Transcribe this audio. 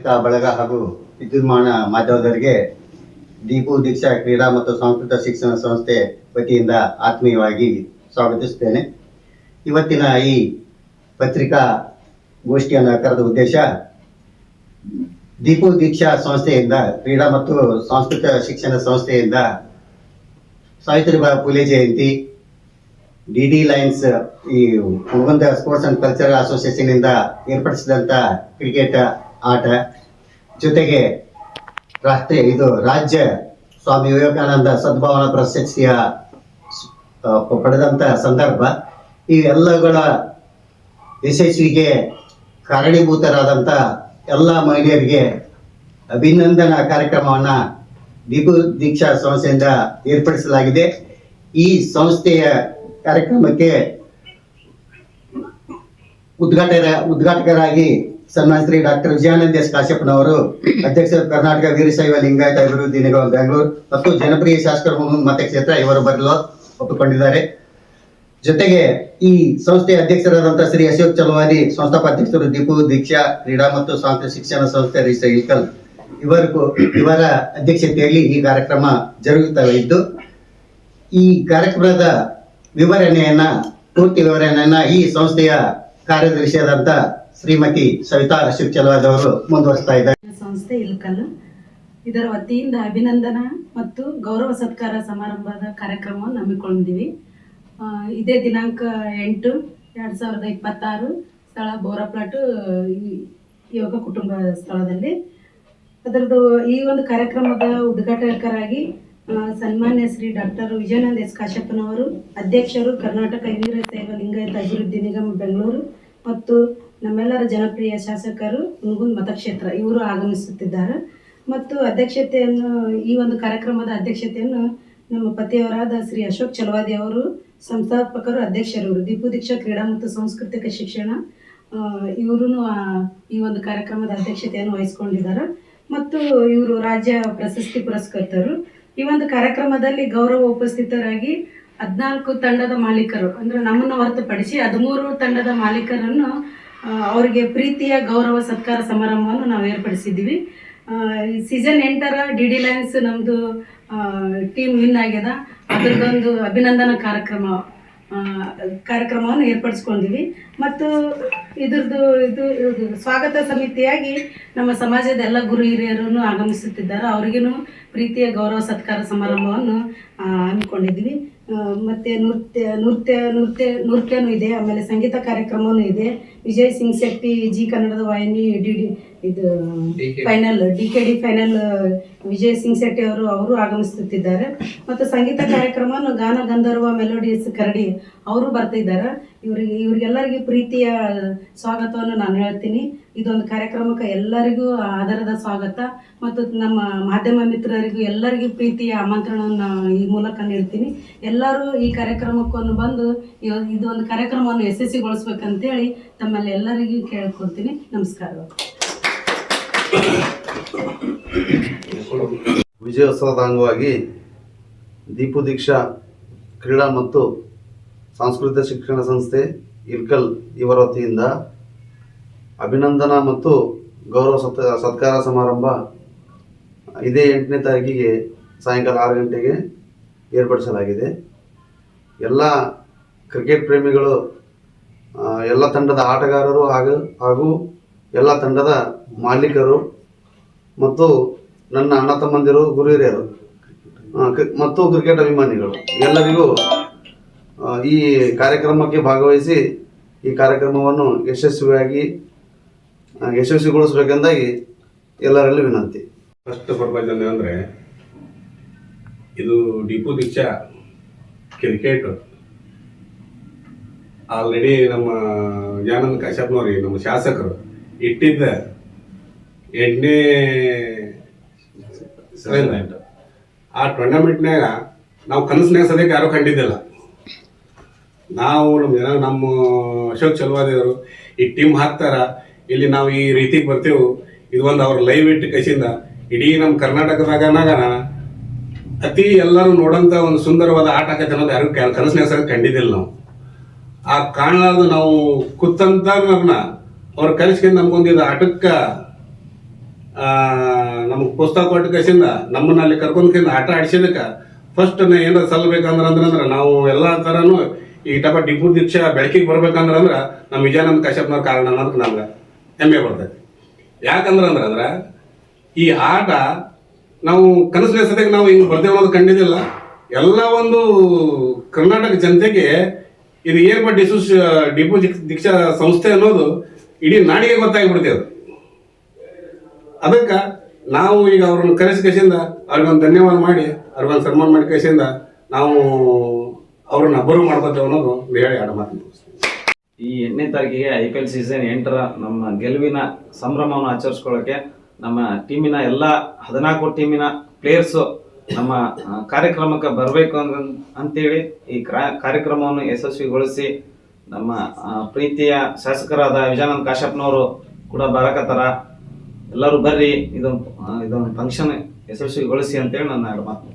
ಪತ್ರಿಕಾ ಬಳಗ ಹಾಗೂ ವಿದ್ಯುನ್ಮಾನ ಮಾಧ್ಯಮದವರಿಗೆ ದೀಪು ದೀಕ್ಷಾ ಕ್ರೀಡಾ ಮತ್ತು ಸಾಂಸ್ಕೃತಿಕ ಶಿಕ್ಷಣ ಸಂಸ್ಥೆ ವತಿಯಿಂದ ಆತ್ಮೀಯವಾಗಿ ಸ್ವಾಗತಿಸುತ್ತೇನೆ. ಇವತ್ತಿನ ಈ ಪತ್ರಿಕಾ ಗೋಷ್ಠಿಯನ್ನು ಕರೆದ ಉದ್ದೇಶ, ದೀಪು ದೀಕ್ಷಾ ಸಂಸ್ಥೆಯಿಂದ, ಕ್ರೀಡಾ ಮತ್ತು ಸಾಂಸ್ಕೃತಿಕ ಶಿಕ್ಷಣ ಸಂಸ್ಥೆಯಿಂದ ಸಾವಿತ್ರಿಬಾಯಿ ಫುಲೆ ಜಯಂತಿ, ಡಿ ಲಯನ್ಸ್ ಈ ಮುಗುಂದ ಸ್ಪೋರ್ಟ್ಸ್ ಅಂಡ್ ಕಲ್ಚರಲ್ ಅಸೋಸಿಯೇಷನ್ ಇಂದ ಏರ್ಪಡಿಸಿದಂಥ ಕ್ರಿಕೆಟ್ ಆಟ, ಜೊತೆಗೆ ರಾಜ್ಯ ಸ್ವಾಮಿ ವಿವೇಕಾನಂದ ಸದ್ಭಾವನಾ ಪ್ರಶಸ್ತಿಯ ಪಡೆದಂಥ ಸಂದರ್ಭ, ಈ ಎಲ್ಲಗಳ ಯಶಸ್ವಿಗೆ ಕಾರಣೀಭೂತರಾದಂಥ ಎಲ್ಲ ಮಹಿಳೆಯರಿಗೆ ಅಭಿನಂದನಾ ಕಾರ್ಯಕ್ರಮವನ್ನು ದೀಪು ದೀಕ್ಷಾ ಸಂಸ್ಥೆಯಿಂದ ಏರ್ಪಡಿಸಲಾಗಿದೆ. ಈ ಸಂಸ್ಥೆಯ ಕಾರ್ಯಕ್ರಮಕ್ಕೆ ಉದ್ಘಾಟಕರಾಗಿ ಸನ್ಮಾನ್ಯ ಡಾಕ್ಟರ್ ವಿಜಯಾನಂದ ಎಸ್ ಕಾಶ್ಯಪ್ಪನವರು, ಅಧ್ಯಕ್ಷರು ಕರ್ನಾಟಕ ವೀರಶೈವ ಲಿಂಗಾಯತ ಅಭಿವೃದ್ಧಿ ನಿಗಮ ಬೆಂಗಳೂರು ಮತ್ತು ಜನಪ್ರಿಯ ಶಾಸಕರು ಮತಕ್ಷೇತ್ರ ಇವರು ಬರಲು ಒಪ್ಪಿಕೊಂಡಿದ್ದಾರೆ. ಜೊತೆಗೆ ಈ ಸಂಸ್ಥೆಯ ಅಧ್ಯಕ್ಷರಾದಂತಹ ಶ್ರೀ ಅಶೋಕ್ ಚಲವಾದಿ, ಸಂಸ್ಥಾಪಾಧ್ಯಕ್ಷರು ದೀಪು ದೀಕ್ಷಾ ಕ್ರೀಡಾ ಮತ್ತು ಸಾಂಸ್ಕೃತಿಕ ಶಿಕ್ಷಣ ಸಂಸ್ಥೆ ರಿಜಿಸ್ಟರ್ ಇಲ್ಕಲ್ ಇವರ ಅಧ್ಯಕ್ಷತೆಯಲ್ಲಿ ಈ ಕಾರ್ಯಕ್ರಮ ಜರುಗುತ್ತಲಿದ್ದು, ಈ ಕಾರ್ಯಕ್ರಮದ ಪೂರ್ತಿ ವಿವರಣೆಯನ್ನ ಈ ಸಂಸ್ಥೆಯ ಕಾರ್ಯದರ್ಶಿಯಾದಂತ ಶ್ರೀಮತಿ ಸವಿತಾ ಅಶೋಕ್ ಚಲವಾದಿ ಅವರು ಮುಂದುವರಿಸ್ತಾ ಇದ್ದಾರೆ. ಸಂಸ್ಥೆ ಇಲ್ಕಲ್ ಇದರ ವತಿಯಿಂದ ಅಭಿನಂದನಾ ಮತ್ತು ಗೌರವ ಸತ್ಕಾರ ಸಮಾರಂಭದ ಕಾರ್ಯಕ್ರಮವನ್ನು ಹಮ್ಮಿಕೊಂಡಿದ್ದೀವಿ. ಇದೇ ದಿನಾಂಕ 8, 2026 ಸ್ಥಳ ಬೋರಪ್ಲಾಟು ಯೋಗ ಕುಟುಂಬ ಸ್ಥಳದಲ್ಲಿ. ಅದರದ್ದು ಈ ಒಂದು ಕಾರ್ಯಕ್ರಮದ ಉದ್ಘಾಟಕರಾಗಿ ಸನ್ಮಾನ್ಯ ಶ್ರೀ ಡಾಕ್ಟರ್ ವಿಜಯಾನಂದ ಎಸ್ ಕಾಶ್ಯಪ್ಪನವರು, ಅಧ್ಯಕ್ಷರು ಕರ್ನಾಟಕ ವೀರಶೈವ ಲಿಂಗಾಯತ ಅಭಿವೃದ್ಧಿ ನಿಗಮ ಬೆಂಗಳೂರು ಮತ್ತು ನಮ್ಮೆಲ್ಲರ ಜನಪ್ರಿಯ ಶಾಸಕರು ಹುನಗುಂದ ಮತಕ್ಷೇತ್ರ ಇವರು ಆಗಮಿಸುತ್ತಿದ್ದಾರೆ. ಮತ್ತು ಅಧ್ಯಕ್ಷತೆಯನ್ನು, ಈ ಒಂದು ಕಾರ್ಯಕ್ರಮದ ಅಧ್ಯಕ್ಷತೆಯನ್ನು ನಮ್ಮ ಪತಿಯವರಾದ ಶ್ರೀ ಅಶೋಕ್ ಚಲವಾದಿ ಅವರು, ಸಂಸ್ಥಾಪಕರು, ಅಧ್ಯಕ್ಷರು ದೀಪು ದೀಕ್ಷಾ ಕ್ರೀಡಾ ಮತ್ತು ಸಾಂಸ್ಕೃತಿಕ ಶಿಕ್ಷಣ ಇವರು ಈ ಒಂದು ಕಾರ್ಯಕ್ರಮದ ಅಧ್ಯಕ್ಷತೆಯನ್ನು ವಹಿಸಿಕೊಂಡಿದ್ದಾರೆ. ಮತ್ತು ಇವರು ರಾಜ್ಯ ಪ್ರಶಸ್ತಿ ಪುರಸ್ಕರ್ತರು. ಈ ಒಂದು ಕಾರ್ಯಕ್ರಮದಲ್ಲಿ ಗೌರವ ಉಪಸ್ಥಿತರಾಗಿ 14 ತಂಡದ ಮಾಲೀಕರು, ಅಂದರೆ ನಮ್ಮನ್ನು ಹೊರತುಪಡಿಸಿ 13 ತಂಡದ ಮಾಲೀಕರನ್ನು ಅವರಿಗೆ ಪ್ರೀತಿಯ ಗೌರವ ಸತ್ಕಾರ ಸಮಾರಂಭವನ್ನು ನಾವು ಏರ್ಪಡಿಸಿದ್ದೀವಿ. ಸೀಸನ್ 8ರ ಡಿ ಲಯನ್ಸ್ ನಮ್ಮದು ಟೀಮ್ ವಿನ್ ಆಗ್ಯದ. ಅದರದ್ದೊಂದು ಅಭಿನಂದನಾ ಕಾರ್ಯಕ್ರಮವನ್ನು ಏರ್ಪಡಿಸ್ಕೊಂಡಿವಿ. ಮತ್ತು ಇದು ಸ್ವಾಗತ ಸಮಿತಿಯಾಗಿ ನಮ್ಮ ಸಮಾಜದ ಎಲ್ಲ ಗುರು ಹಿರಿಯರನ್ನು ಆಗಮಿಸುತ್ತಿದ್ದಾರೆ. ಅವರಿಗೂ ಪ್ರೀತಿಯ ಗೌರವ ಸತ್ಕಾರ ಸಮಾರಂಭವನ್ನು ಹಮ್ಮಿಕೊಂಡಿದ್ವಿ. ಮತ್ತು ನೃತ್ಯನೂ ಇದೆ, ಆಮೇಲೆ ಸಂಗೀತ ಕಾರ್ಯಕ್ರಮವೂ ಇದೆ. ವಿಜಯ್ ಸಿಂಗ್ ಶೆಟ್ಟಿ ಜಿ ಕನ್ನಡದ ವಾಹಿನಿ ಡಿ.ಕೆ.ಡಿ ಫೈನಲ್ ವಿಜಯ್ ಸಿಂಗ್ ಶೆಟ್ಟಿ ಅವರು ಆಗಮಿಸುತ್ತಿದ್ದಾರೆ. ಮತ್ತು ಸಂಗೀತ ಕಾರ್ಯಕ್ರಮವನ್ನು ಗಾನ ಗಂಧರ್ವ ಮೆಲೋಡಿಯಸ್ ಕರಡಿ ಅವರು ಬರ್ತಿದ್ದಾರೆ. ಇವ್ರಿಗೆಲ್ಲರಿಗೂ ಪ್ರೀತಿಯ ಸ್ವಾಗತವನ್ನು ನಾನು ಹೇಳ್ತೀನಿ. ಇದೊಂದು ಕಾರ್ಯಕ್ರಮಕ್ಕೆ ಎಲ್ಲರಿಗೂ ಆಧಾರದ ಸ್ವಾಗತ ಮತ್ತು ನಮ್ಮ ಮಾಧ್ಯಮ ಮಿತ್ರರಿಗೂ ಎಲ್ಲರಿಗೂ ಪ್ರೀತಿಯ ಆಮಂತ್ರಣವನ್ನು ಈ ಮೂಲಕ ನೀಡ್ತೀನಿ. ಎಲ್ಲರೂ ಈ ಕಾರ್ಯಕ್ರಮಕ್ಕೊಂದು ಬಂದು ಇದೊಂದು ಕಾರ್ಯಕ್ರಮವನ್ನು ಯಶಸ್ವಿಗೊಳಿಸ್ಬೇಕಂತೇಳಿ ತಮ್ಮಲ್ಲಿ ಎಲ್ಲರಿಗೂ ಕೇಳ್ಕೊಳ್ತೀನಿ. ನಮಸ್ಕಾರಗಳು. ವಿಜಯೋತ್ಸವದ ಅಂಗವಾಗಿ ದೀಪು ದೀಕ್ಷಾ ಕ್ರೀಡಾ ಮತ್ತು ಸಾಂಸ್ಕೃತಿಕ ಶಿಕ್ಷಣ ಸಂಸ್ಥೆ ಇಲ್ಕಲ್ ಇವರ ವತಿಯಿಂದ ಅಭಿನಂದನಾ ಮತ್ತು ಗೌರವ ಸತ್ಕಾರ ಸಮಾರಂಭ ಇದೇ 8ನೇ ತಾರೀಕಿಗೆ ಸಾಯಂಕಾಲ 6 ಗಂಟೆಗೆ ಏರ್ಪಡಿಸಲಾಗಿದೆ. ಎಲ್ಲ ಕ್ರಿಕೆಟ್ ಪ್ರೇಮಿಗಳು, ಎಲ್ಲ ತಂಡದ ಆಟಗಾರರು ಹಾಗೂ ಎಲ್ಲ ತಂಡದ ಮಾಲೀಕರು ಮತ್ತು ನನ್ನ ಅಣ್ಣ ತಮ್ಮಂದಿರು, ಗುರು ಹಿರಿಯರು ಮತ್ತು ಕ್ರಿಕೆಟ್ ಅಭಿಮಾನಿಗಳು ಎಲ್ಲರಿಗೂ ಈ ಕಾರ್ಯಕ್ರಮಕ್ಕೆ ಭಾಗವಹಿಸಿ ಈ ಕಾರ್ಯಕ್ರಮವನ್ನು ಯಶಸ್ವಿಗೊಳಿಸಬೇಕೆಂದಾಗಿ ಎಲ್ಲರಲ್ಲಿ ವಿನಂತಿ. ಫಸ್ಟ್ ಪ್ರಪಂಚ ಅಂದರೆ ಇದು ದೀಪು ದೀಕ್ಷಾ ಕ್ರಿಕೆಟ್ ಆಲ್ರೆಡಿ ನಮ್ಮ ವಿಜಯಾನಂದ ಕಾಶ್ಯಪ್ಪನವ್ರಿಗೆ, ನಮ್ಮ ಶಾಸಕರು ಇಟ್ಟಿದ್ದ 8ನೇ ಆ ಟೂರ್ನಮೆಂಟ್ನಾಗ ನಾವು ಕನಸಿನಾಗ ಸದ್ಯಕ್ಕೆ ಯಾರೂ ಕಂಡಿದ್ದಿಲ್ಲ. ನಾವು ನಮ್ಮ ಅಶೋಕ್ ಚಲವಾದಿಯವರು ಈ ಟೀಮ್ ಹಾಕ್ತಾರ, ಇಲ್ಲಿ ನಾವು ಈ ರೀತಿಗೆ ಬರ್ತೇವೆ, ಇದು ಒಂದು ಅವ್ರ ಲೈವ್ ಇಟ್ಟು ಕಸಿಂದ ಇಡೀ ನಮ್ಮ ಕರ್ನಾಟಕದಾಗ ಅತಿ ಎಲ್ಲರೂ ನೋಡೋಂಥ ಒಂದು ಸುಂದರವಾದ ಆಟ ಆಕೈತೆ ಅನ್ನೋದು ಯಾರು ಕನಸಿನಾಗ ಸರ್ ಕಂಡಿದ್ದಿಲ್ಲ. ನಾವು ಆ ಕಾಣಲಾರ್ದು ನಾವು ಕೂತಂತ ಅವ್ರ ಕಲಿಸ್ಕೊಂಡು ನಮ್ಗೊಂದು ಇದು ಆಟಕ್ಕೆ ನಮಗೆ ಪುಸ್ತಕ ಕೊಟ್ಟ ಕಸಿಂದ ನಮ್ಮನ್ನ ಅಲ್ಲಿ ಕರ್ಕೊಂಡ್ಕಿಂದ ಆಟ ಆಡಿಸಿದಕ್ಕೆ ಫಸ್ಟ್ ಏನಾರ ಸಲ್ಲಬೇಕಂದ್ರೆ ನಾವು ಎಲ್ಲ ಥರನೂ ಈ ಟಪ ಟಿಪ್ಪು ದೀಕ್ಷಾ ಬೆಳಕಿಗೆ ಬರ್ಬೇಕಂದ್ರೆ ನಮ್ಮ ವಿಜಯಾನಂದ ಕಾಶ್ಯಪ್ನವ್ರ ಕಾರಣ ಅನ್ನೋದಕ್ಕೆ ನಮ್ಗೆ ಹೆಮ್ಮೆ ಬರ್ತೈತಿ. ಯಾಕಂದ್ರೆ ಈ ಆಟ ನಾವು ಕನಸಿನ ಸದ್ಯಕ್ಕೆ ನಾವು ಹಿಂಗೆ ಬರ್ತೇವೆ ಅನ್ನೋದು ಕಂಡಿದ್ದಿಲ್ಲ. ಎಲ್ಲ ಒಂದು ಕರ್ನಾಟಕ ಜನತೆಗೆ ಇದು ಏನು ಟಿಪ್ಪು ದೀಕ್ಷಾ ಸಂಸ್ಥೆ ಅನ್ನೋದು ಇಡೀ ನಾಡಿಗೆ ಗೊತ್ತಾಗಿಬಿಡ್ತೇವೆ. ಅದಕ್ಕೆ ನಾವು ಈಗ ಅವ್ರನ್ನ ಕರೆಸಿ ಕಸಿಂದ ಅವ್ರಿಗೊಂದು ಧನ್ಯವಾದ ಮಾಡಿ ಅವ್ರಿಗೊಂದು ಸನ್ಮಾನ ಮಾಡಿ ಕಸಿಂದ ನಾವು ಅವ್ರನ್ನ ಅಬ್ಬರು ಮಾಡ್ಕೋತೇವೆ ಅನ್ನೋದು ಹೇಳಿ ಆಡ ಮಾತು. ಈ 8ನೇ ತಾರೀಕಿಗೆ IPL ಸೀಸನ್ 8ರ ನಮ್ಮ ಗೆಲುವಿನ ಸಂಭ್ರಮವನ್ನು ಆಚರಿಸ್ಕೊಳ್ಳೋಕೆ ನಮ್ಮ ಟೀಮಿನ ಎಲ್ಲ 14 ಟೀಮಿನ ಪ್ಲೇಯರ್ಸು ನಮ್ಮ ಕಾರ್ಯಕ್ರಮಕ್ಕೆ ಬರಬೇಕು ಅಂತೇಳಿ ಈ ಕಾರ್ಯಕ್ರಮವನ್ನು ಯಶಸ್ವಿಗೊಳಿಸಿ ನಮ್ಮ ಪ್ರೀತಿಯ ಶಾಸಕರಾದ ವಿಜಯಾನಂದ ಕಾಶ್ಯಪ್ನವರು ಕೂಡ ಬರಕತ್ತಾರ. ಎಲ್ಲರೂ ಬರ್ರಿ, ಇದೊಂದು ಫಂಕ್ಷನ್ ಯಶಸ್ವಿಗೊಳಿಸಿ ಅಂತೇಳಿ ನನ್ನ ಮಾತು.